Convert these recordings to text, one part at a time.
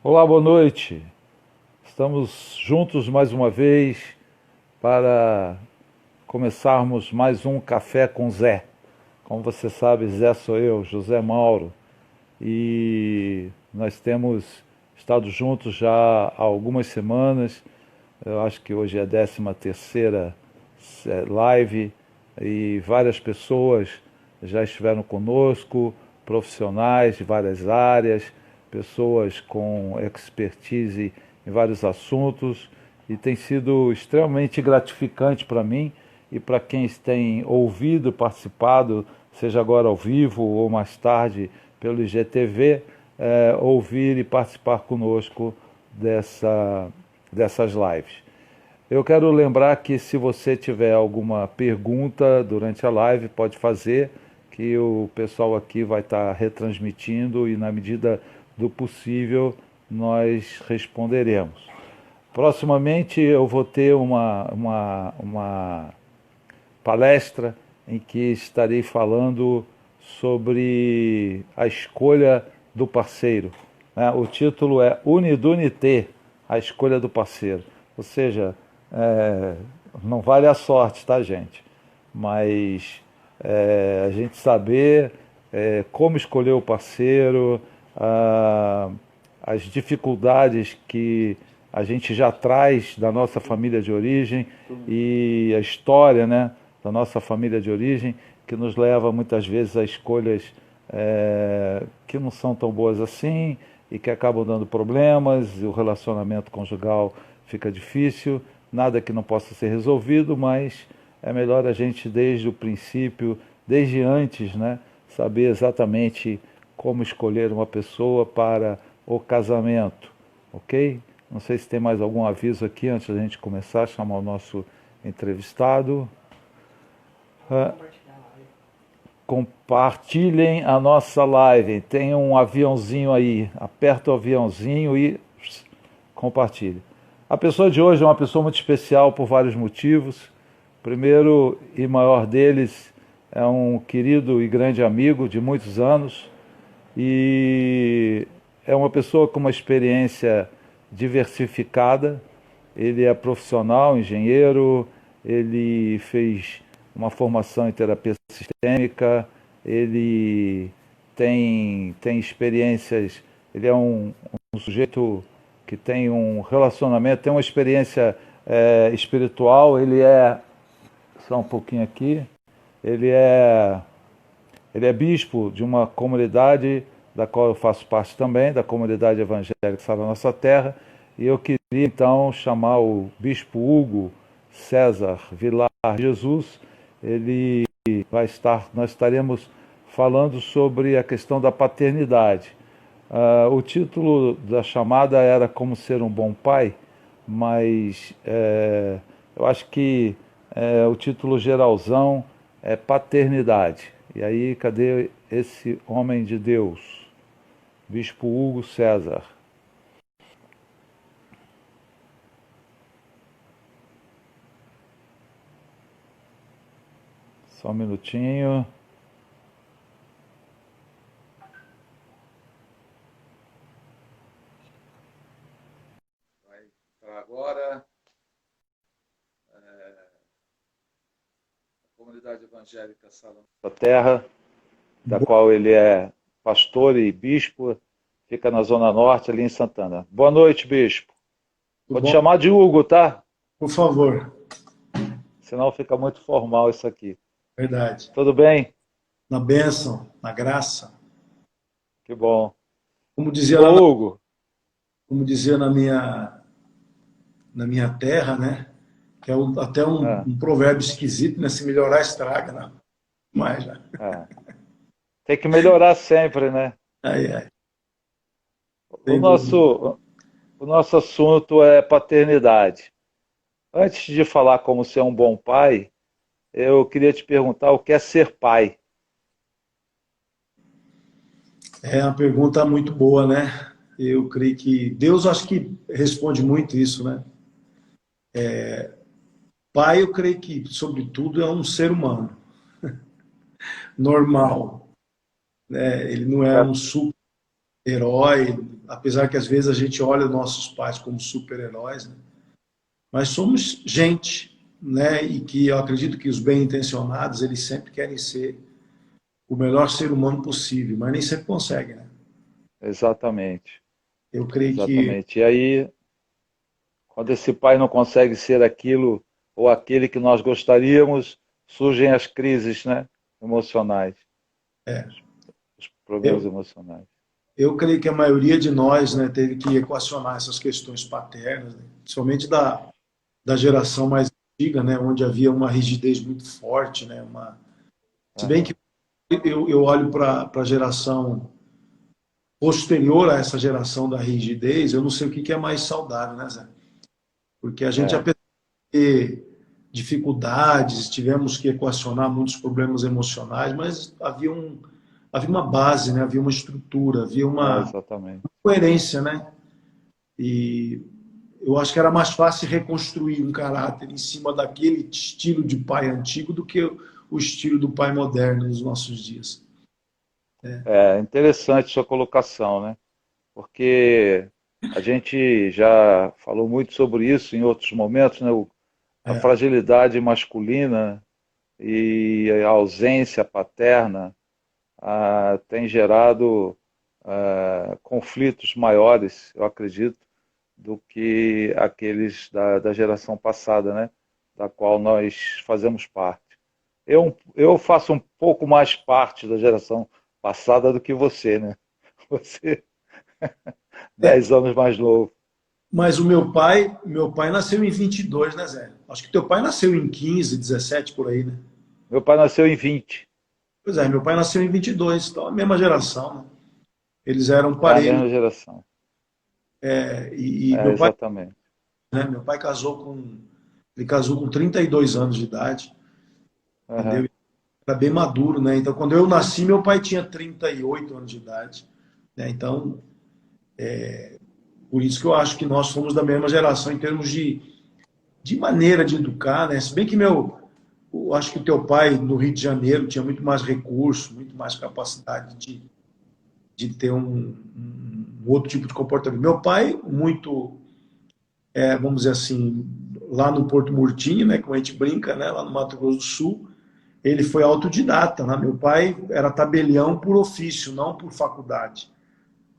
Olá, boa noite. Estamos juntos mais uma vez para começarmos mais um Café com Zé. Como você sabe, Zé sou eu, José Mauro, e nós temos estado juntos já há algumas semanas. Eu acho que hoje é a 13ª live e várias pessoas já estiveram conosco, profissionais de várias áreas, pessoas com expertise em vários assuntos, e tem sido extremamente gratificante para mim e para quem tem ouvido, participado, seja agora ao vivo ou mais tarde pelo IGTV, ouvir e participar conosco dessas lives. Eu quero lembrar que se você tiver alguma pergunta durante a live, pode fazer, que o pessoal aqui vai estar retransmitindo e, na medida do possível, nós responderemos. Proximamente eu vou ter uma palestra em que estarei falando sobre a escolha do parceiro. Né? O título é Unidunité, a escolha do parceiro. Ou seja, é, não vale a sorte, tá, gente? Mas a gente saber como escolher o parceiro, as dificuldades que a gente já traz da nossa família de origem e a história, né, da nossa família de origem, que nos leva muitas vezes a escolhas que não são tão boas assim e que acabam dando problemas, e o relacionamento conjugal fica difícil, nada que não possa ser resolvido, mas é melhor a gente desde o princípio, desde antes, né, saber exatamente como escolher uma pessoa para o casamento, ok? Não sei se tem mais algum aviso aqui antes da gente começar a chamar o nosso entrevistado. Compartilhem a nossa live. Tem um aviãozinho aí. Aperta o aviãozinho e compartilhe. A pessoa de hoje é uma pessoa muito especial por vários motivos. O primeiro e maior deles é um querido e grande amigo de muitos anos e é uma pessoa com uma experiência diversificada. Ele é profissional, engenheiro, ele fez uma formação em terapia sistêmica, ele tem experiências, ele é um sujeito que tem um relacionamento, tem uma experiência espiritual, ele é, só um pouquinho aqui, ele é, ele é bispo de uma comunidade da qual eu faço parte também, da comunidade evangélica Sal da Nossa Terra, e eu queria então chamar o bispo Hugo César Vilar Jesus. Ele vai estar, nós estaremos falando sobre a questão da paternidade. O título da chamada era Como Ser um Bom Pai, mas eu acho que o título geralzão é Paternidade. E aí, cadê esse homem de Deus? Bispo Hugo César. Só um minutinho. Vai para agora. A comunidade evangélica Sala da Terra, da qual ele é pastor e bispo, fica na Zona Norte, ali em Santana. Boa noite, bispo. Tudo Vou te bom? chamar de Hugo, tá? Por favor. Senão fica muito formal isso aqui. Verdade. Tudo bem? Na bênção, na graça. Que bom. Como dizia Ô, lá, Hugo. como dizia na minha terra, né? Que é até Ah, um provérbio esquisito, né? Se melhorar, estraga, né? Mas, né? ah. Tem que melhorar sempre, né? Ai, ai, O sem dúvida. nosso, o nosso assunto é paternidade. Antes de falar como ser um bom pai, eu queria te perguntar o que é ser pai. É uma pergunta muito boa, né? Eu creio que Deus acho que responde muito isso, né? Pai, eu creio que, sobretudo, é um ser humano É, normal, né? Ele não é é, um super. herói, apesar que às vezes a gente olha nossos pais como super-heróis, né? Mas somos gente, né? E que eu acredito que os bem-intencionados, eles sempre querem ser o melhor ser humano possível, mas nem sempre conseguem, né? Exatamente, Eu creio que exatamente. E aí, quando esse pai não consegue ser aquilo ou aquele que nós gostaríamos, surgem as crises, né, emocionais, é, os problemas eu, emocionais. eu creio que a maioria de nós, né, teve que equacionar essas questões paternas, né? Principalmente da geração mais antiga, né, onde havia uma rigidez muito forte, né, se bem que Aham. eu olho para a geração posterior a essa geração da rigidez, eu não sei o que é mais saudável, né, Zé? Porque a gente, É, apesar de ter dificuldades, tivemos que equacionar muitos problemas emocionais, mas havia uma base, né? Havia uma estrutura, havia uma exatamente. coerência, né? E eu acho que era mais fácil reconstruir um caráter em cima daquele estilo de pai antigo do que o estilo do pai moderno nos nossos dias. É interessante sua colocação, né? Porque a gente já falou muito sobre isso em outros momentos, né? A É, fragilidade masculina e a ausência paterna tem gerado conflitos maiores, eu acredito, do que aqueles da geração passada, né? Da qual nós fazemos parte. Eu faço um pouco mais parte da geração passada do que você, né? Você, é, 10 anos mais novo. mas meu pai nasceu em 22, né, Zé? Acho que teu pai nasceu em 15, 17 por aí, né? Meu pai nasceu em 20. Pois é, meu pai nasceu em 22, então a mesma geração, né? Eles eram É a parelhos. mesma geração. E É, meu pai, exatamente. né, ele casou com 32 anos de idade, Uhum. entendeu? Era bem maduro, né? Então, quando eu nasci, meu pai tinha 38 anos de idade, né? Então, por isso que eu acho que nós somos da mesma geração em termos de maneira de educar, né? Se bem que eu acho que o teu pai no Rio de Janeiro tinha muito mais recurso, muito mais capacidade de ter um outro tipo de comportamento. Meu pai, muito, vamos dizer assim, lá no Porto Murtinho, né, como a gente brinca, né, lá no Mato Grosso do Sul, ele foi autodidata, né? Meu pai era tabelião por ofício, não por faculdade,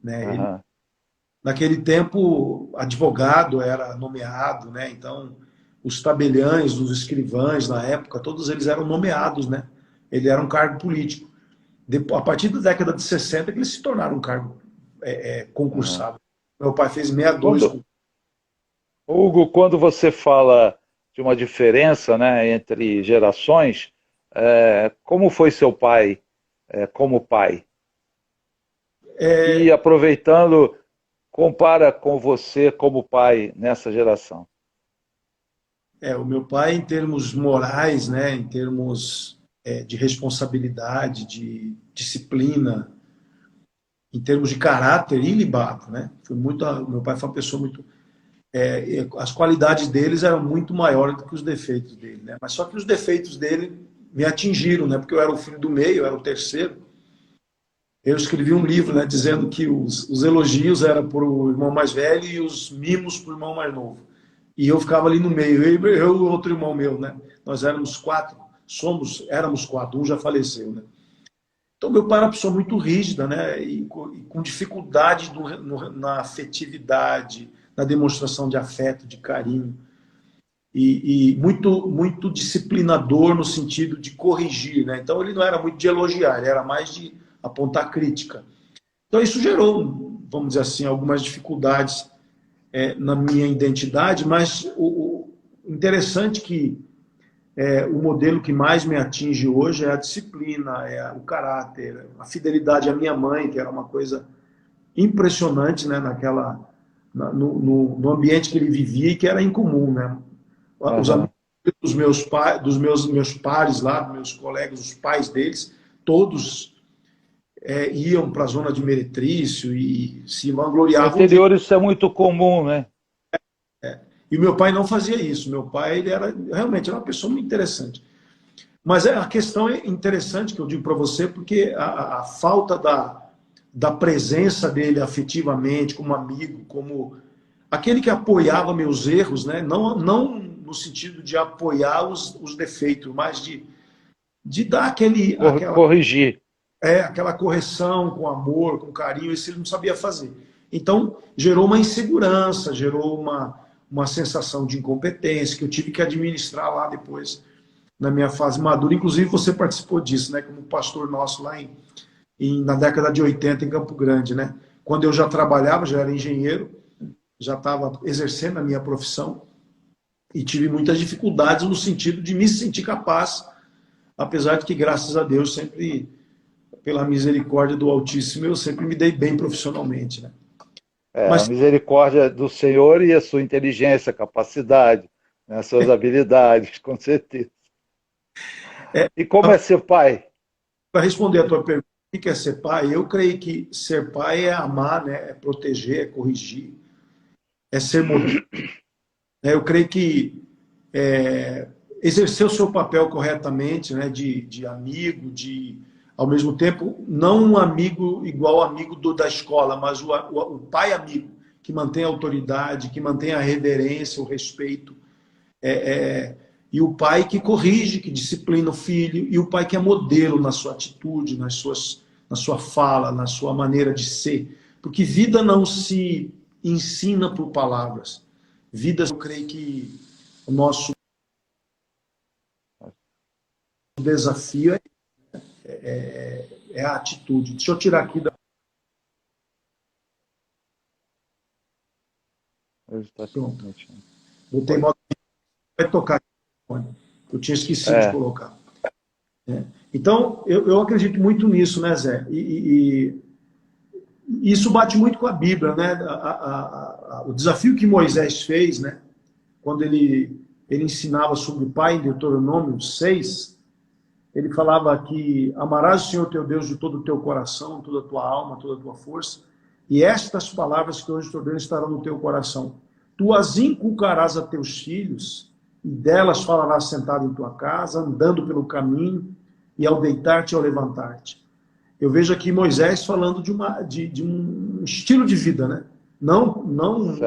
né? Ele, Uhum. naquele tempo, advogado era nomeado, né? Então, os tabeliães, os escrivães na época, todos eles eram nomeados, né? Ele era um cargo político. A partir da década de 60 que eles se tornaram um cargo Uhum. concursado. Meu pai fez 62 Quando, Hugo, quando você fala de uma diferença, né, entre gerações, como foi seu pai, como pai? E aproveitando, compara com você como pai nessa geração. o meu pai, em termos morais, né, em termos de responsabilidade, de disciplina, em termos de caráter ilibado, né? Meu pai foi uma pessoa muito. As qualidades deles eram muito maiores do que os defeitos dele, né? Mas só que os defeitos dele me atingiram, né? Porque eu era o filho do meio, eu era o terceiro. Eu escrevi um livro, né, dizendo que os elogios eram para o irmão mais velho e os mimos para o irmão mais novo. E eu ficava ali no meio, eu e o outro irmão meu, né? Nós éramos quatro, éramos quatro, um já faleceu, né? Então, meu pai era uma pessoa muito rígida, né? E com dificuldade na afetividade, na demonstração de afeto, de carinho. E muito, muito disciplinador no sentido de corrigir, né? Então, ele não era muito de elogiar, ele era mais de apontar crítica. Então, isso gerou, vamos dizer assim, algumas dificuldades na minha identidade, mas o interessante que o modelo que mais me atinge hoje é a disciplina, é o caráter, a fidelidade à minha mãe, que era uma coisa impressionante, né, no ambiente que ele vivia e que era incomum, né? Os amigos Uhum. dos meus pares lá, meus colegas, os pais deles, todos iam para a zona de meretrício e se No vangloriavam de. interior isso é muito comum, né? E meu pai não fazia isso. Meu pai, ele era realmente era uma pessoa muito interessante. Mas a questão é interessante que eu digo para você, porque a falta da presença dele afetivamente, como amigo, como aquele que apoiava meus erros, né? Não no sentido de apoiar os defeitos, mas de dar Corrigir. aquela correção com amor, com carinho, isso ele não sabia fazer. Então, gerou uma insegurança, gerou uma sensação de incompetência que eu tive que administrar lá depois, na minha fase madura. Inclusive, você participou disso, né? Como pastor nosso lá na década de 80 em Campo Grande, né? Quando eu já trabalhava, já era engenheiro, já estava exercendo a minha profissão e tive muitas dificuldades no sentido de me sentir capaz, apesar de que, graças a Deus, sempre, pela misericórdia do Altíssimo, eu sempre me dei bem profissionalmente, né? A Mas misericórdia do Senhor e a sua inteligência, capacidade, né, as suas habilidades, com certeza. E como é ser pai? para responder a tua pergunta, o que é ser pai? Eu creio que ser pai é amar, né? É proteger, é corrigir, é ser modelo. Eu creio que exercer o seu papel corretamente, né? De amigo, ao mesmo tempo, não um amigo igual amigo da escola, mas o pai amigo, que mantém a autoridade, que mantém a reverência, o respeito. E o pai que corrige, que disciplina o filho, e o pai que é modelo na sua atitude, na sua fala, na sua maneira de ser. Porque vida não se ensina por palavras. Vida, eu creio que o nosso desafio é a atitude. Deixa eu tirar aqui da. Pronto. Botei modo. Vai tocar aqui. Eu tinha esquecido de colocar. Então, eu acredito muito nisso, né, Zé? E isso bate muito com a Bíblia, né? O desafio que Moisés fez, né? Quando ele ensinava sobre o Pai, em Deuteronômio 6, ele falava que amarás o Senhor teu Deus de todo o teu coração, toda a tua alma, toda a tua força, e estas palavras que hoje te ordeno estarão no teu coração. Tu as inculcarás a teus filhos, e delas falarás sentado em tua casa, andando pelo caminho, e ao deitar-te e ao levantar-te. Eu vejo aqui Moisés falando de um estilo de vida, né? Não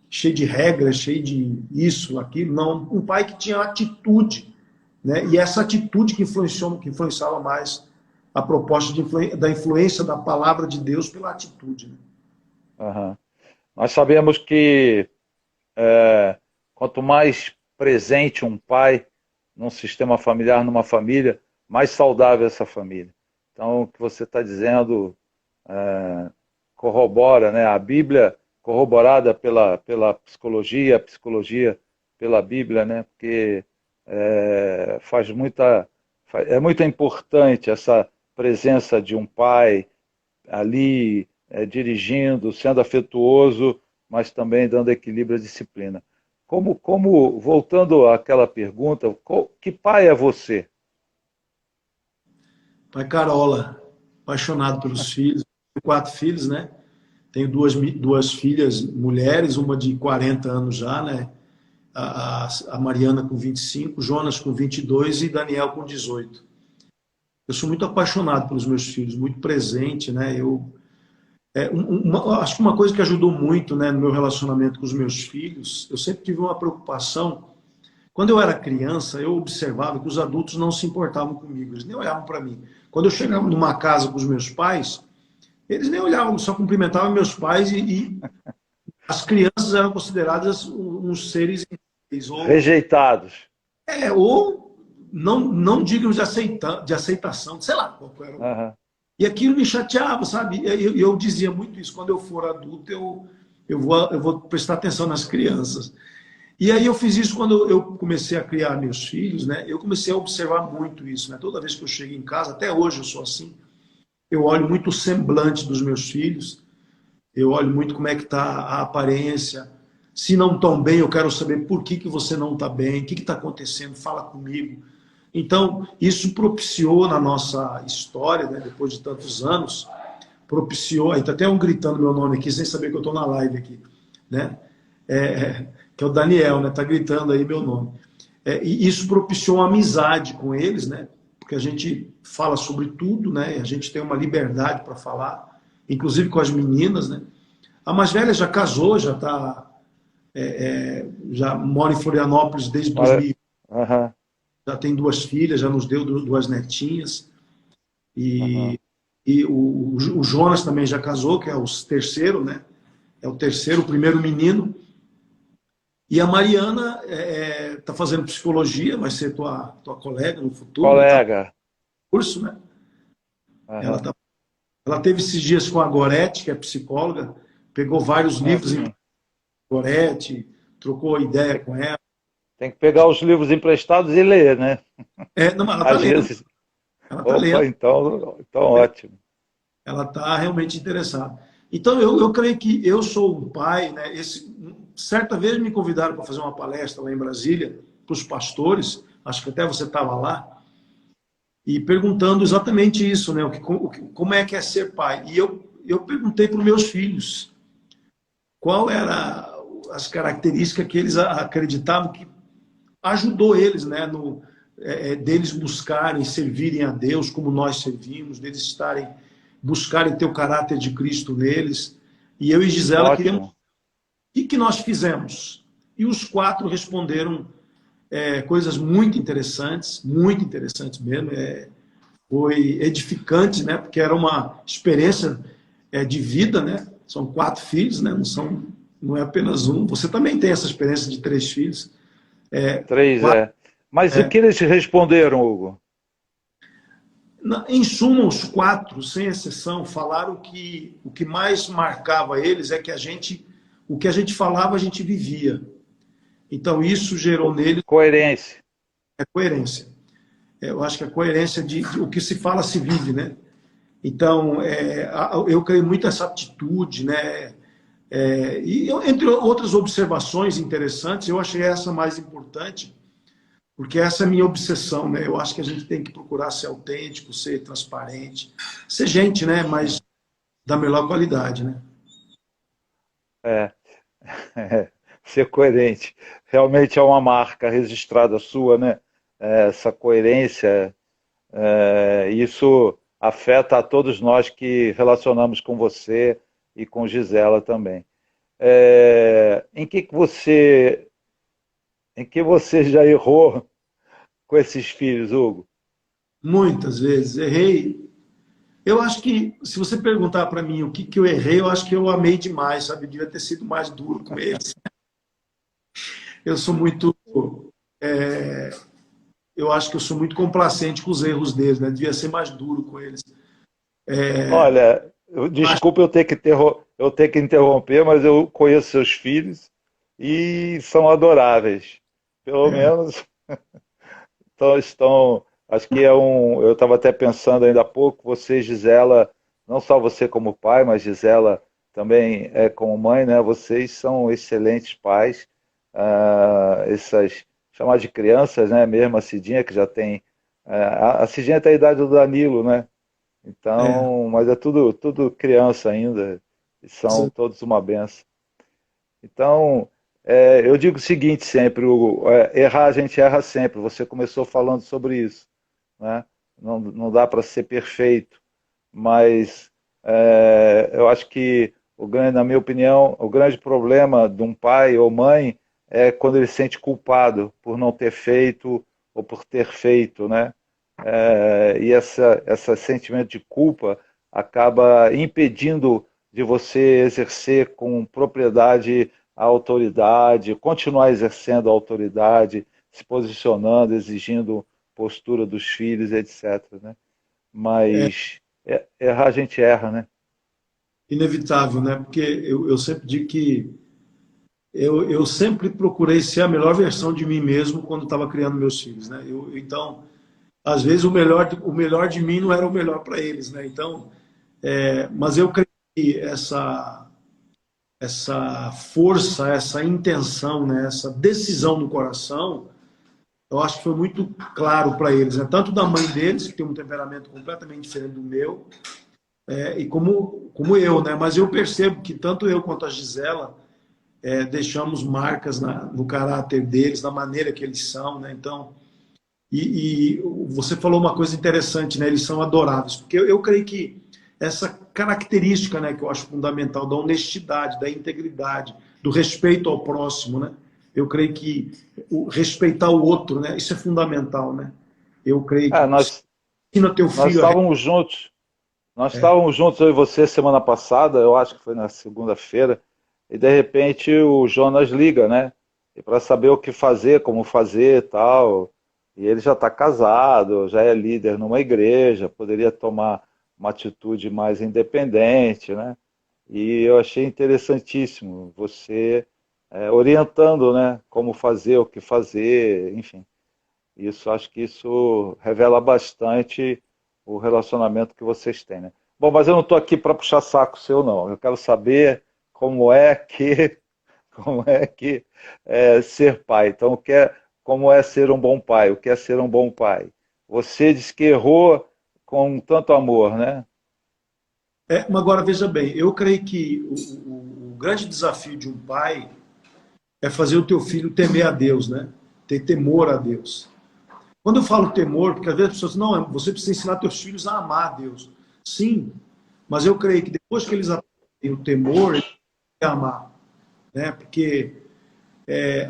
cheio de regras, cheio de isso, aquilo, não. Um pai que tinha atitude, né? E essa atitude que influenciava mais a proposta da influência da palavra de Deus pela atitude. Né? Uhum. Nós sabemos que quanto mais presente um pai num sistema familiar, numa família, mais saudável essa família. Então, o que você está dizendo corrobora, né? A Bíblia corroborada pela psicologia, a psicologia pela Bíblia, né? Porque é muito importante essa presença de um pai ali dirigindo, sendo afetuoso, mas também dando equilíbrio à disciplina. Voltando àquela pergunta, que pai é você? Pai Carola, apaixonado pelos filhos, 4 filhos, né? Tenho duas filhas mulheres, uma de 40 anos já, né? A Mariana com 25, Jonas com 22 e Daniel com 18. Eu sou muito apaixonado pelos meus filhos, muito presente, né? Acho que uma coisa que ajudou muito, né, no meu relacionamento com os meus filhos, eu sempre tive uma preocupação. Quando eu era criança, eu observava que os adultos não se importavam comigo, eles nem olhavam para mim. Quando eu chegava numa casa com os meus pais, eles nem olhavam, só cumprimentavam meus pais e as crianças eram consideradas uns seres rejeitados. Ou não dignos de aceitação, sei lá qual era. Uhum. E aquilo me chateava, sabe? Eu dizia muito isso, quando eu for adulto, eu vou prestar atenção nas crianças. E aí eu fiz isso quando eu comecei a criar meus filhos, né? Eu comecei a observar muito isso, né? Toda vez que eu chego em casa, até hoje eu sou assim, eu olho muito o semblante dos meus filhos, eu olho muito como é que está a aparência. Se não estão bem, eu quero saber por que você não está bem, o que está acontecendo, fala comigo. Então, isso propiciou na nossa história, né, depois de tantos anos, propiciou, aí está até um gritando meu nome aqui, sem saber que eu estou na live aqui, né? Que é o Daniel, né? Está gritando aí meu nome. E isso propiciou uma amizade com eles, né? porque a gente fala sobre tudo, né? A gente tem uma liberdade para falar, inclusive com as meninas, né? A mais velha já casou, já mora em Florianópolis desde Olha, 2000, aham, já tem 2 filhas, já nos deu 2 netinhas. aham. E o Jonas também já casou, que é o terceiro, né? É o terceiro, o primeiro menino. E a Mariana está fazendo psicologia, vai ser tua colega no futuro, está no Colega. curso, né? Ela, Aham. tá, ela teve esses dias com a Gorete, que é psicóloga, pegou vários Ah, livros em sim. Gorete, trocou ideia com ela. Tem que pegar os livros emprestados e ler, né? Não, mas ela está Às lendo, vezes. ela está lendo, Opa, então ótimo. ela está realmente interessada. Então, eu creio que eu sou um pai, né? Certa vez me convidaram para fazer uma palestra lá em Brasília, para os pastores, acho que até você estava lá, e perguntando exatamente isso, né? Como é que é ser pai? E eu perguntei para os meus filhos qual era as características que eles acreditavam que ajudou eles, né? Deles buscarem, servirem a Deus como nós servimos, deles buscarem ter o caráter de Cristo neles. E eu e Gisela queríamos. Ótimo. O que nós fizemos? E os 4 responderam coisas muito interessantes mesmo. Foi edificante, né? Porque era uma experiência de vida, né? São 4 filhos, né? Não é apenas um. Você também tem essa experiência de 3 filhos. Três, Quatro, é. Mas o que eles responderam, Hugo? em suma, os 4, sem exceção, falaram que o que mais marcava eles é que o que a gente falava, a gente vivia. Então, isso gerou neles Coerência. a coerência. Eu acho que a coerência de o que se fala se vive, né? Então, eu creio muito nessa atitude, né? Entre outras observações interessantes, eu achei essa mais importante, porque essa é a minha obsessão, né? Eu acho que a gente tem que procurar ser autêntico, ser transparente, ser gente, né? Mas da melhor qualidade, né? É, ser coerente. Realmente é uma marca registrada sua, né? Essa coerência, isso afeta a todos nós que relacionamos com você e com Gisela também. Em que você já errou com esses filhos, Hugo? Muitas vezes errei. Eu acho que, se você perguntar para mim o que eu errei, eu acho que eu amei demais, sabe? Eu devia ter sido mais duro com eles. Eu sou muito. é, eu acho que eu sou muito complacente com os erros deles, né? Devia ser mais duro com eles. Olha, Acho desculpa eu ter que interromper, mas eu conheço seus filhos e são adoráveis. Pelo é, menos acho que eu estava até pensando ainda há pouco, você, Gisela, não só você como pai, mas Gisela também é como mãe, né? Vocês são excelentes pais. Essas chamar de crianças, né? Mesmo a Cidinha que já tem a Cidinha tem a idade do Danilo, né? é, Então, mas é tudo criança ainda, e são todos uma benção. Então, eu digo o seguinte sempre, Hugo, errar a gente erra sempre. Você começou falando sobre isso, né? Não dá para ser perfeito, mas eu acho que na minha opinião, o grande problema de um pai ou mãe é quando ele se sente culpado por não ter feito ou por ter feito, né? E esse sentimento de culpa acaba impedindo de você exercer com propriedade a autoridade, continuar exercendo a autoridade, se posicionando, exigindo postura dos filhos, etc. Né? Mas errar a gente erra, né? inevitável, né? Porque eu sempre digo que eu sempre procurei ser a melhor versão de mim mesmo quando estava criando meus filhos, né? Então, às vezes o melhor de mim não era o melhor para eles, né? Então, mas eu creio que essa força, essa intenção, né? Essa decisão no coração, eu acho que foi muito claro para eles, né? Tanto da mãe deles, que tem um temperamento completamente diferente do meu, e como eu, né? Mas eu percebo que tanto eu quanto a Gisela deixamos marcas no caráter deles, na maneira que eles são, né? Então, e você falou uma coisa interessante, né? Eles são adoráveis, porque eu creio que essa característica, né, que eu acho fundamental, da honestidade, da integridade, do respeito ao próximo, né? Eu creio que respeitar o outro, né? Isso é fundamental, né? Eu creio que É, você ensina teu nós filho a... estávamos juntos. Nós É, estávamos juntos, eu e você, semana passada, eu acho que foi na segunda-feira, e de repente o Jonas liga, né? E para saber o que fazer, como fazer e tal. E ele já está casado, já é líder numa igreja, poderia tomar uma atitude mais independente, né? E eu achei interessantíssimo você orientando, né? Como fazer, o que fazer, enfim. Isso, acho que isso revela bastante o relacionamento que vocês têm, né? Bom, mas eu não estou aqui para puxar saco seu, não. Eu quero saber como é que, como é que ser pai. Então, como é ser um bom pai? O que é ser um bom pai? Você disse que errou com tanto amor, né? mas agora, veja bem, eu creio que o grande desafio de um pai é fazer o teu filho temer a Deus, né? Ter temor a Deus. Quando eu falo temor, porque às vezes as pessoas dizem, não, você precisa ensinar teus filhos a amar a Deus. Sim, mas eu creio que depois que eles aprendem o temor, eles têm que amar. Né? Porque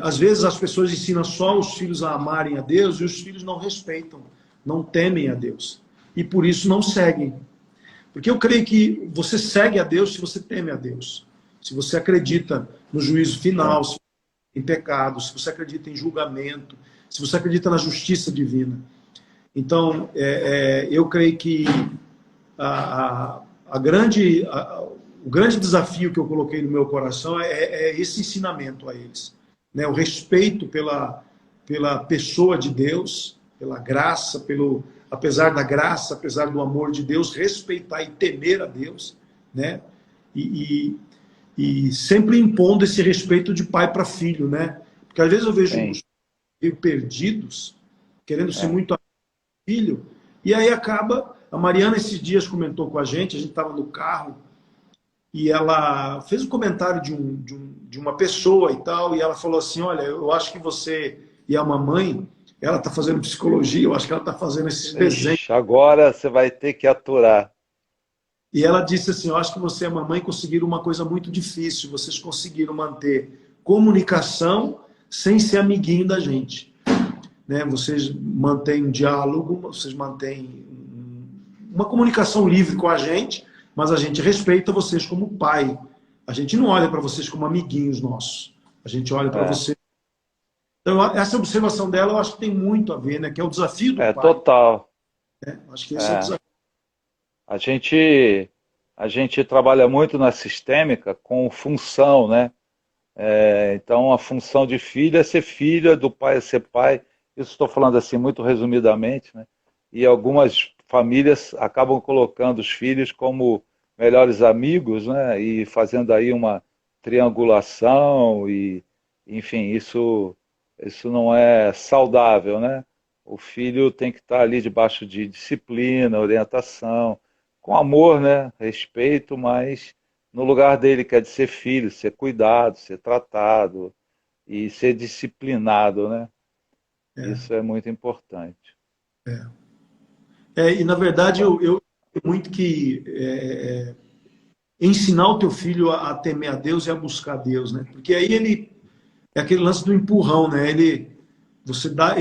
às vezes as pessoas ensinam só os filhos a amarem a Deus e os filhos não respeitam, não temem a Deus. E por isso não seguem. Porque eu creio que você segue a Deus se você teme a Deus. Se você acredita no juízo final, É. se em pecado, se você acredita em julgamento, se você acredita na justiça divina. Então, eu creio que a, a grande, o grande desafio que eu coloquei no meu coração é esse ensinamento a eles. Né? O respeito pela pessoa de Deus, pela graça, apesar da graça, apesar do amor de Deus, respeitar e temer a Deus, né? E, e sempre impondo esse respeito de pai para filho, né? Porque às vezes eu vejo Sim, os meio perdidos, querendo ser é. muito filho, e aí acaba. A Mariana esses dias comentou com a gente estava no carro, e ela fez um comentário de uma pessoa e tal, e ela falou assim: olha, eu acho que você e a mamãe, ela está fazendo psicologia, eu acho que ela está fazendo esses desenhos. Ixi, agora você vai ter que aturar. E ela disse assim: eu acho que você e a mamãe conseguiram uma coisa muito difícil, vocês conseguiram manter comunicação sem ser amiguinho da gente. Né? Vocês mantêm um diálogo, vocês mantêm uma comunicação livre com a gente, mas a gente respeita vocês como pai. A gente não olha para vocês como amiguinhos nossos. A gente olha para É, vocês. Então, essa observação dela eu acho que tem muito a ver, né? Que é o desafio do pai. total. Né? Acho que esse é o É. desafio. A gente, a gente trabalha muito na sistêmica com função, né? Então, a função de filho é ser filho, do pai é ser pai. Isso estou falando assim muito resumidamente, né? E algumas famílias acabam colocando os filhos como melhores amigos, né? E fazendo aí uma triangulação e, enfim, isso não é saudável, né? O filho tem que estar ali debaixo de disciplina, orientação, com amor, né? Respeito, mas no lugar dele, que é de ser filho, ser cuidado, ser tratado e ser disciplinado, né? É, Isso é muito importante. e na verdade eu muito que ensinar o teu filho a temer a Deus e a buscar Deus, né? Porque aí ele é aquele lance do empurrão, né? Você dá,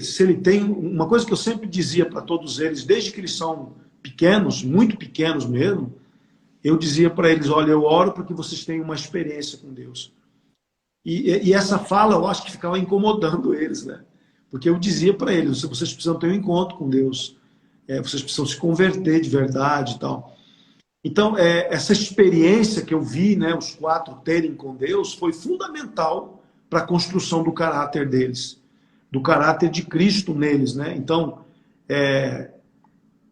se ele tem uma coisa que eu sempre dizia para todos eles, desde que eles são pequenos, muito pequenos mesmo, eu dizia para eles: olha, eu oro para que vocês tenham uma experiência com Deus. E essa fala eu acho que ficava incomodando eles, né? Porque eu dizia para eles: vocês precisam ter um encontro com Deus, vocês precisam se converter de verdade e tal. Então, essa experiência que eu vi, né, os quatro terem com Deus, foi fundamental para a construção do caráter deles, do caráter de Cristo neles, né? Então,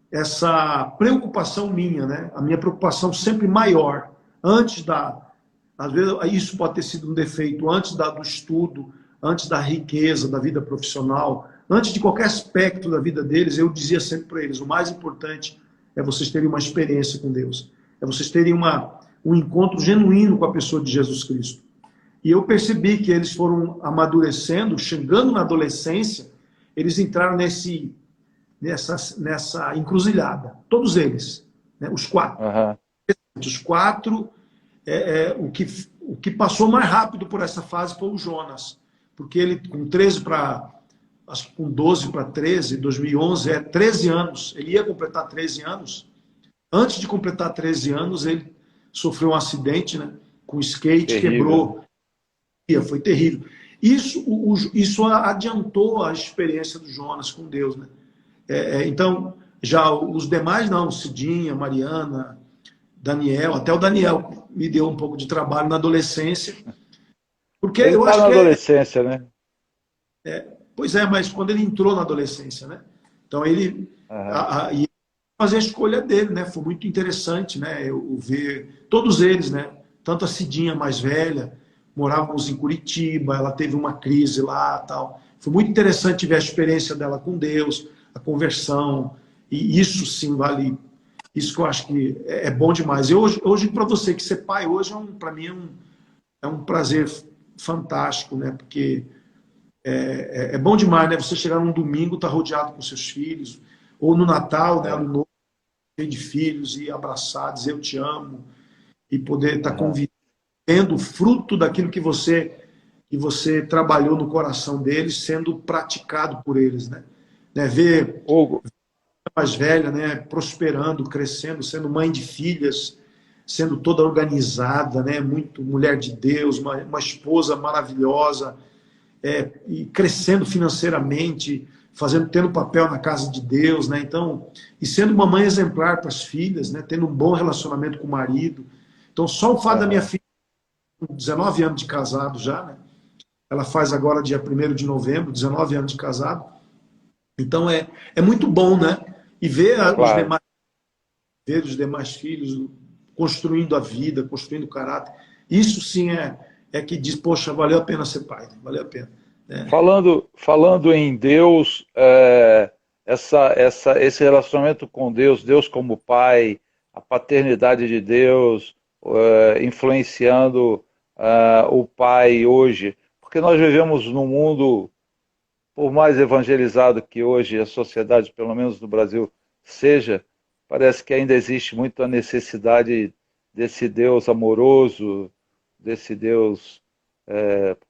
essa preocupação minha, né, a minha preocupação sempre maior, às vezes isso pode ter sido um defeito, antes do estudo, antes da riqueza da vida profissional, antes de qualquer aspecto da vida deles, eu dizia sempre para eles: o mais importante é vocês terem uma experiência com Deus, é vocês terem um encontro genuíno com a pessoa de Jesus Cristo. E eu percebi que eles foram amadurecendo, chegando na adolescência, eles entraram nessa encruzilhada. Todos eles, né? Os quatro. Aham. Os quatro, o que passou mais rápido por essa fase foi o Jonas, porque ele com 13 para acho que com 12 para 13, 2011, 13 anos, ele ia completar 13 anos. Antes de completar 13 anos, ele sofreu um acidente, né, com skate, Terrível. quebrou, foi terrível. Isso adiantou a experiência do Jonas com Deus, né? Então, já os demais não, Cidinha, Mariana, Daniel, até o Daniel me deu um pouco de trabalho na adolescência, porque Ele eu está acho na que adolescência, né? pois é, mas quando ele entrou na adolescência, né? Então ele Aham. e fazer a escolha dele, né? Foi muito interessante, né? Eu ver todos eles, né? Tanto a Cidinha mais velha, morávamos em Curitiba, ela teve uma crise lá, tal. Foi muito interessante ver a experiência dela com Deus, a conversão, e isso sim vale. Isso que eu acho que é bom demais. Eu hoje para você que ser pai hoje para mim é um prazer fantástico, né? Porque é bom demais, né? Você chegar num domingo, tá rodeado com seus filhos, ou no Natal, né? É. Ano novo, cheio de filhos e abraçar, dizer eu te amo e poder estar Aham. convivendo o fruto daquilo que você trabalhou no coração deles, sendo praticado por eles, né? Ver Hugo, a mais velha, né? Prosperando, crescendo, sendo mãe de filhas, sendo toda organizada, né? Muito mulher de Deus, uma esposa maravilhosa, e crescendo financeiramente, tendo papel na casa de Deus, né? Então, e sendo uma mãe exemplar para as filhas, né? Tendo um bom relacionamento com o marido. Então, só o fato da minha aham. filha, com 19 anos de casado já, né? Ela faz agora dia 1º de novembro, 19 anos de casado. Então, é muito bom, né? E Claro. ver os demais filhos construindo a vida, construindo o caráter. Isso sim é que diz, poxa, valeu a pena ser pai, né? Valeu a pena, né? Falando em Deus, esse relacionamento com Deus, Deus como Pai, a paternidade de Deus, influenciando o Pai hoje, porque nós vivemos num mundo, por mais evangelizado que hoje a sociedade, pelo menos no Brasil, seja, parece que ainda existe muito a necessidade desse Deus amoroso, desse Deus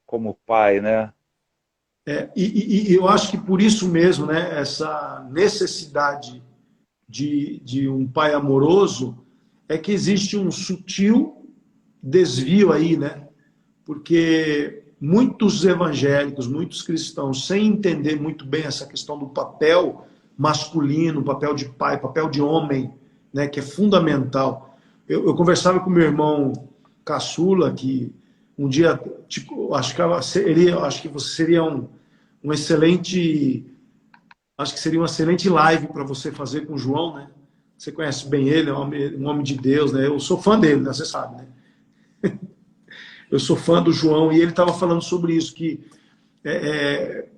como Pai, né? E eu acho que por isso mesmo, né, essa necessidade de um pai amoroso é que existe um sutil desvio aí, né? Porque muitos evangélicos, muitos cristãos, sem entender muito bem essa questão do papel masculino, papel de pai, papel de homem, né, que é fundamental. Eu conversava com meu irmão caçula, que um dia, tipo, acho que você seria um excelente, acho que seria uma excelente live para você fazer com o João, né? Você conhece bem ele, é um homem de Deus, né? Eu sou fã dele, né? Você sabe, né? Eu sou fã do João e ele estava falando sobre isso, que é,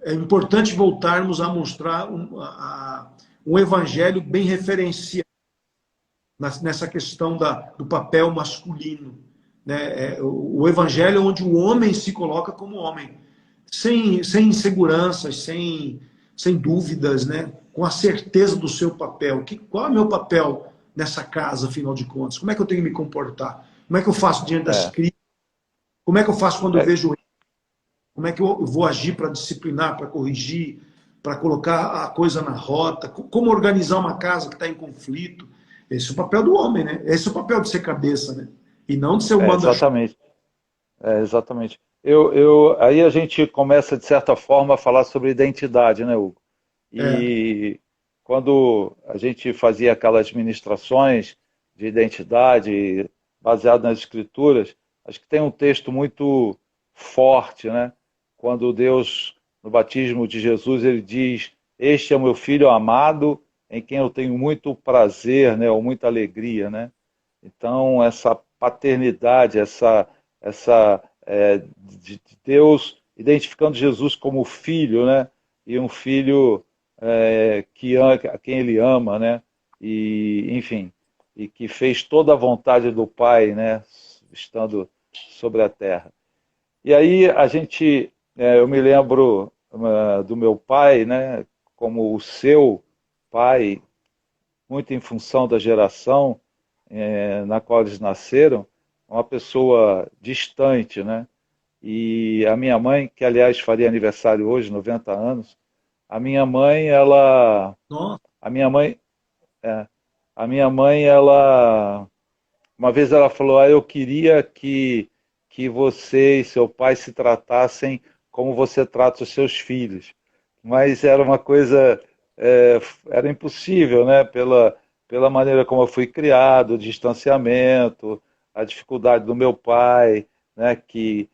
é importante voltarmos a mostrar um evangelho bem referenciado nessa questão do papel masculino. Né? O evangelho onde o homem se coloca como homem, sem inseguranças, sem dúvidas, né? Com a certeza do seu papel. Qual é o meu papel nessa casa, afinal de contas? Como é que eu tenho que me comportar? Como é que eu faço diante das É, crises? Como é que eu faço quando eu é, vejo? Como é que eu vou agir para disciplinar, para corrigir, para colocar a coisa na rota? Como organizar uma casa que está em conflito? Esse é o papel do homem, né? Esse é o papel de ser cabeça, né? E não de ser o manda-chuva. exatamente. Exatamente. Aí a gente começa, de certa forma, a falar sobre identidade, né, Hugo? É, E quando a gente fazia aquelas ministrações de identidade baseado nas escrituras, acho que tem um texto muito forte, né? Quando Deus, no batismo de Jesus, ele diz: Este é o meu filho amado, em quem eu tenho muito prazer, né? Ou muita alegria, né? Então, essa paternidade, de Deus identificando Jesus como filho, né? E um filho a quem ele ama, né? E, enfim, e que fez toda a vontade do Pai, né? Estando sobre a terra. E aí eu me lembro do meu pai, né? como o seu pai, muito em função da geração na qual eles nasceram, uma pessoa distante, né? E a minha mãe, que aliás faria aniversário hoje, 90 anos, a minha mãe, ela, Nossa, a minha mãe, é, a minha mãe, ela, uma vez ela falou, eu queria que você e seu pai se tratassem como você trata os seus filhos. Mas era uma coisa, era impossível, né? Pela maneira como eu fui criado, o distanciamento, a dificuldade do meu pai, né? Que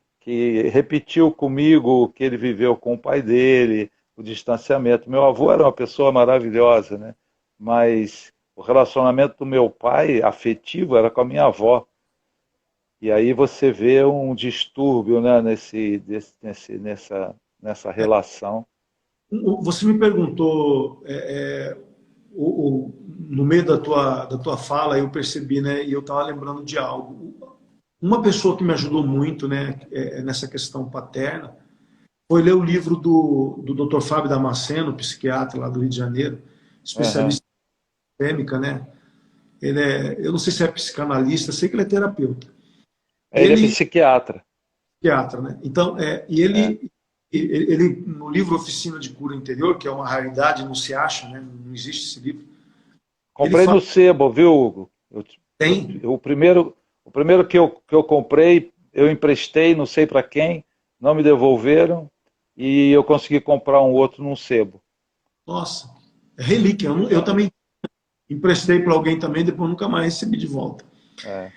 repetiu comigo o que ele viveu com o pai dele, o distanciamento. Meu avô era uma pessoa maravilhosa, né? Mas o relacionamento do meu pai, afetivo, era com a minha avó. E aí você vê um distúrbio, né, nessa relação. você me perguntou, no meio da tua fala, eu percebi, né, e eu estava lembrando de algo. Uma pessoa que me ajudou muito, né, nessa questão paterna, foi ler o livro do Dr. Fábio Damasceno, psiquiatra lá do Rio de Janeiro, Uhum. especialista em sistêmica, né? Eu não sei se é psicanalista, sei que ele é terapeuta. E Ele é ele psiquiatra. psiquiatra, né? Então, É. no livro Oficina de Cura Interior, que é uma raridade, não se acha, né? Não existe esse livro. Ele Comprei fala, no sebo, viu, Hugo? tem, O primeiro que eu comprei, eu emprestei, não sei para quem, não me devolveram, e eu consegui comprar um outro num sebo. nossa, é relíquia. Eu É, também emprestei para alguém também, depois nunca mais recebi de volta. é,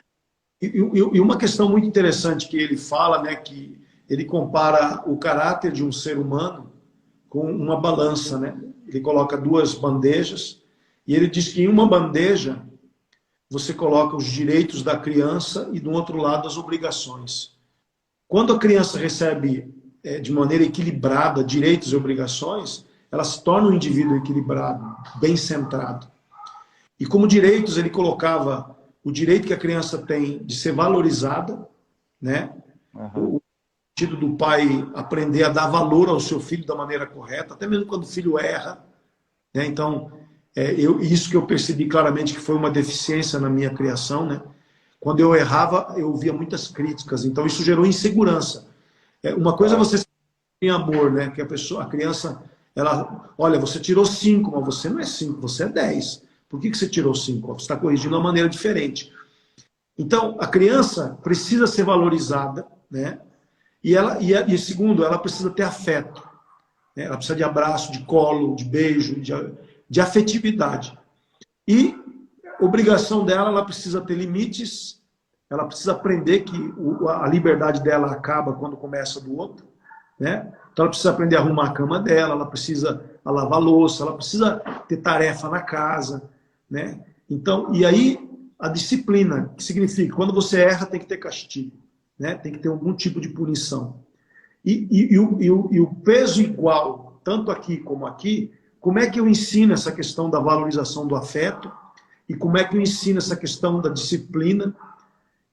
E uma questão muito interessante que ele fala, né, que ele compara o caráter de um ser humano com uma balança, né? Ele coloca duas bandejas e ele diz que em uma bandeja você coloca os direitos da criança e do outro lado as obrigações. Quando a criança recebe de maneira equilibrada direitos e obrigações, ela se torna um indivíduo equilibrado, bem centrado. E como direitos, ele colocava o direito que a criança tem de ser valorizada, né? uhum. O sentido do pai aprender a dar valor ao seu filho da maneira correta, até mesmo quando o filho erra, né? Então, isso que eu percebi claramente que foi uma deficiência na minha criação, né? Quando eu errava, eu ouvia muitas críticas, então isso gerou insegurança. Uma coisa é Claro. você em amor, né? Que a criança, ela, olha, você tirou 5, mas você não é 5, você é 10. Por que você tirou 5? Você está corrigindo de uma maneira diferente. Então, a criança precisa ser valorizada, né? E segundo, ela precisa ter afeto, né? Ela precisa de abraço, de colo, de beijo, de afetividade. E obrigação dela, ela precisa ter limites, ela precisa aprender que a liberdade dela acaba quando começa do outro, né? Então ela precisa aprender a arrumar a cama dela, ela precisa lavar a louça, ela precisa ter tarefa na casa, né? Então, e aí a disciplina, que significa quando você erra tem que ter castigo, né? Tem que ter algum tipo de punição. E o peso igual, tanto aqui como aqui, como é que eu ensino essa questão da valorização do afeto e como é que eu ensino essa questão da disciplina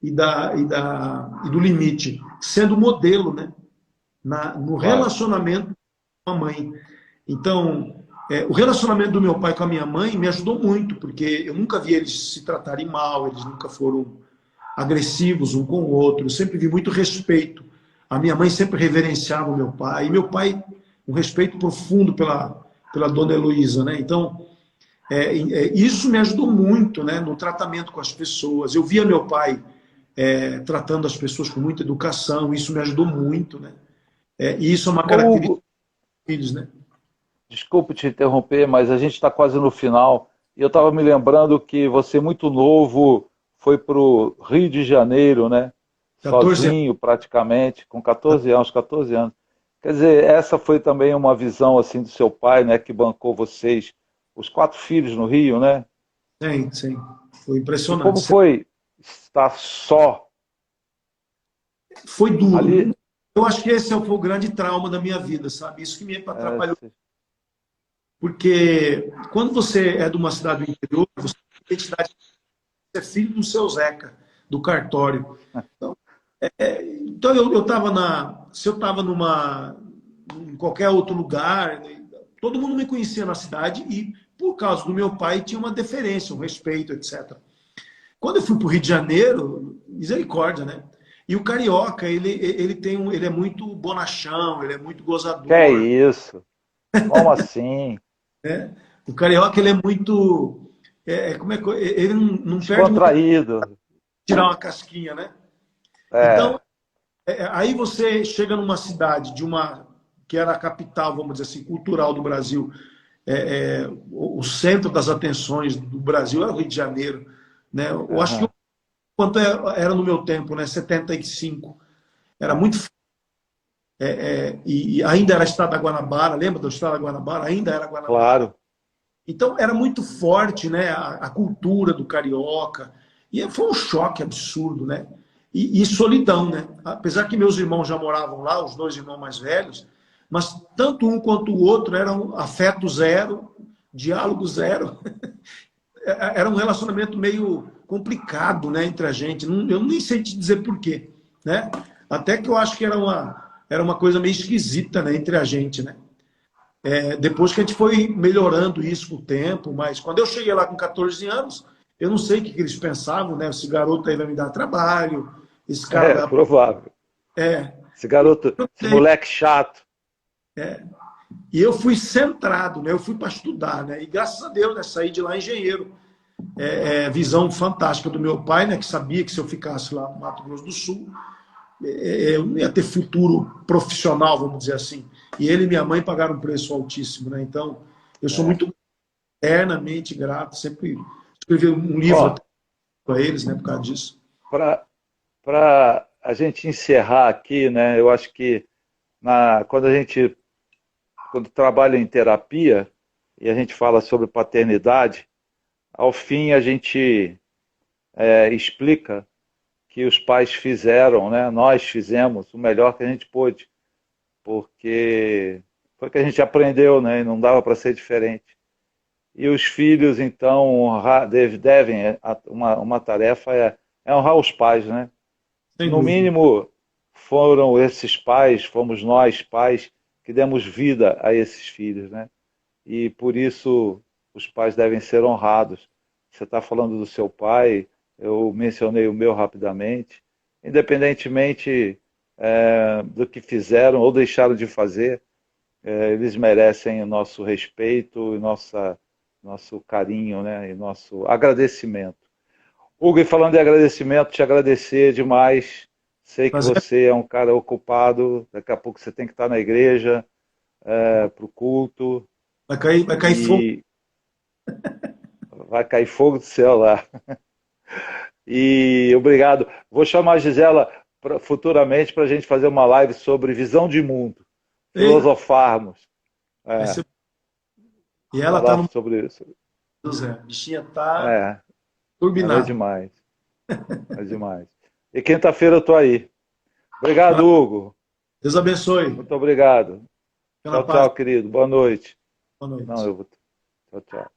e do limite, sendo modelo, né? No Claro. relacionamento com a mãe. Então, o relacionamento do meu pai com a minha mãe me ajudou muito, porque eu nunca vi eles se tratarem mal, eles nunca foram agressivos um com o outro, eu sempre vi muito respeito. A minha mãe sempre reverenciava o meu pai, e meu pai, um respeito profundo pela dona Heloísa, né? Então, isso me ajudou muito, né, no tratamento com as pessoas. Eu via meu pai tratando as pessoas com muita educação, isso me ajudou muito, né? E isso é uma Ô, característica Hugo, dos filhos, né? desculpe te interromper, mas a gente está quase no final. E eu estava me lembrando que você, muito novo, foi para o Rio de Janeiro, né? 14 Sozinho, praticamente, com 14 anos, 14 anos. Quer dizer, essa foi também uma visão assim do seu pai, né? Que bancou vocês, os 4 filhos no Rio, né? anos, sim. Foi E como impressionante. foi estar só Foi duro. ali? Eu acho que esse foi o grande trauma da minha vida, sabe? Isso que me É, atrapalhou. Porque quando você é de uma cidade do interior, você tem identidade, você é filho do seu Zeca, do cartório. Então eu estava se eu estava em qualquer outro lugar, todo mundo me conhecia na cidade e, por causa do meu pai, tinha uma deferência, um respeito, etc. Quando eu fui para o Rio de Janeiro, misericórdia, né? E o carioca, ele é muito bonachão, ele é muito gozador. Que é isso? Como assim? Né? O carioca, ele é muito... como é que... Ele não perde muito Descontraído. tirar uma casquinha, né? É. Então, aí você chega numa cidade que era a capital, vamos dizer assim, cultural do Brasil, o centro das atenções do Brasil era o Rio de Janeiro, né? Eu acho que quanto era no meu tempo, né? 75, era muito e ainda era estado da Guanabara, lembra do estado da Guanabara? Ainda era Guanabara. Claro. Então era muito forte, né? A cultura do carioca, e foi um choque absurdo, né? E solidão, né? Apesar que meus irmãos já moravam lá, os dois irmãos mais velhos, mas tanto um quanto o outro eram afeto zero, diálogo zero. Era um relacionamento meio complicado, né, entre a gente. Eu nem sei te dizer por quê, né? Até que eu acho que era uma coisa meio esquisita, né, entre a gente, né? Depois que a gente foi melhorando isso com o tempo, mas quando eu cheguei lá com 14 anos, eu não sei o que eles pensavam, né? Esse garoto aí vai me dar trabalho, esse cara vai... provável. Esse garoto, esse moleque chato. E eu fui centrado, né? Eu fui para estudar, né? E graças a Deus, né? Saí de lá engenheiro. Visão fantástica do meu pai, né? Que sabia que se eu ficasse lá no Mato Grosso do Sul, eu não ia ter futuro profissional, vamos dizer assim. E ele e minha mãe pagaram um preço altíssimo, né? Então, eu sou muito eternamente grato. Sempre escrevi um livro para eles, né? Por causa disso. Para a gente encerrar aqui, né? Eu acho que quando trabalha em terapia e a gente fala sobre paternidade, ao fim a gente explica que os pais fizeram, né? Nós fizemos o melhor que a gente pôde, porque foi o que a gente aprendeu, né? E não dava para ser diferente. E os filhos, então, devem, uma tarefa é honrar os pais, né? No mínimo, foram esses pais, fomos nós, pais, que demos vida a esses filhos, né? E por isso os pais devem ser honrados. Você está falando do seu pai, eu mencionei o meu rapidamente. Independentemente do que fizeram ou deixaram de fazer, eles merecem o nosso respeito e nosso carinho, né? E nosso agradecimento. Hugo, e falando de agradecimento, te agradecer demais. Sei que você é um cara ocupado, daqui a pouco você tem que estar na igreja, para o culto. Vai cair fogo. Vai cair fogo do céu lá. E obrigado. Vou chamar a Gisela futuramente para a gente fazer uma live sobre visão de mundo, filosofarmos. E ela está no... sobre isso. A bichinha está turbinada. É demais. É demais. E quinta-feira eu estou aí. Obrigado, Hugo. Deus abençoe. Muito obrigado. Tchau, tchau, querido. Boa noite. Boa noite. Não, eu vou... Tchau, tchau.